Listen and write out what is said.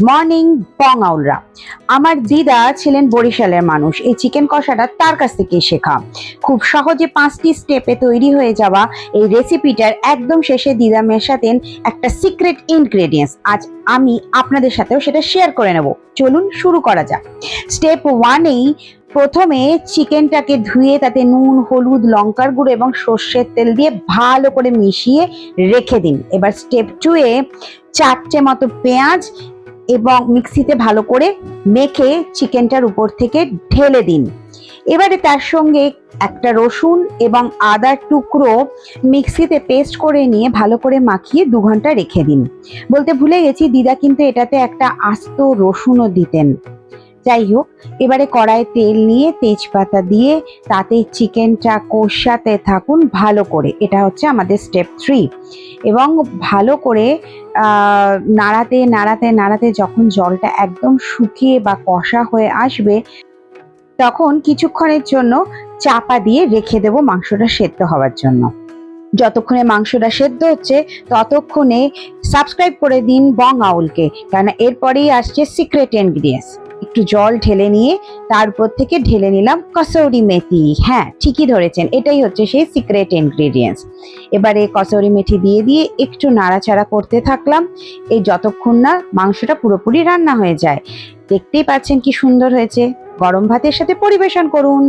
Morning বঙ্গাউলরা। আমার দিদা ছিলেন বরিশালের মানুষ। এই চিকেন কষাটা তার কাছ থেকে শেখা। খুব সহজে 5টি স্টেপে তৈরি হয়ে যাওয়া এই রেসিপিটার একদম শেষে দিদা মেশাতেন একটা সিক্রেট ইনগ্রেডিয়েন্টস। আজ আমি আপনাদের সাথেও সেটা শেয়ার করে নেব। চলুন শুরু করা যাক। স্টেপ 1-এই প্রথমে চিকেনটাকে ধুয়ে তাতে নুন, হলুদ, লঙ্কার গুঁড়ো এবং সর্ষের তেল দিয়ে ভালো করে মিশিয়ে রেখে দিন। এবার স্টেপ 2-এ 4টে মতো পেঁয়াজ এবং মিক্সিতে ভালো করে মেখে চিকেনটার উপর থেকে ঢেলে দিন। এবারে তার সঙ্গে একটা রসুন এবং আদার টুকরো মিক্সিতে পেস্ট করে নিয়ে ভালো করে মাখিয়ে 2 ঘন্টা রেখে দিন। বলতে ভুলে গেছি, দিদা কিন্তু এটাতে একটা আস্ত রসুনও দিতেন। যাই হোক, এবারে কড়াইয়ে তেল নিয়ে তেজপাতা দিয়ে তাতে চিকেনটা কষাতে থাকুন ভালো করে। এটা হচ্ছে আমাদের স্টেপ 3। এবং ভালো করে নাড়াতে নাড়াতে নাড়াতে যখন জলটা একদম শুকিয়ে বা কষা হয়ে আসবে, তখন কিছুক্ষণের জন্য চাপা দিয়ে রেখে দেবো মাংসটা সেদ্ধ হওয়ার জন্য। যতক্ষণে মাংসটা সেদ্ধ হচ্ছে ততক্ষণে সাবস্ক্রাইব করে দিন বঙ্গাউলকে, কারণ এরপরেই আসছে সিক্রেট ইনগ্রিডিয়েন্টস। একটু জল ঢেলে নিয়ে তার উপর থেকে ঢেলে নিলাম কসৌরি মেথি। হ্যাঁ, ঠিকই ধরেছেন, এটাই হচ্ছে সেই সিক্রেট ইনগ্রিডিয়েন্টস। এবারে কসৌরি মেথি দিয়ে দিয়ে একটু নাড়াচাড়া করতে থাকলাম এই যতক্ষণ না মাংসটা পুরোপুরি রান্না হয়ে যায়। দেখতেই পাচ্ছেন কি সুন্দর হয়েছে। গরম ভাতের সাথে পরিবেশন করুন।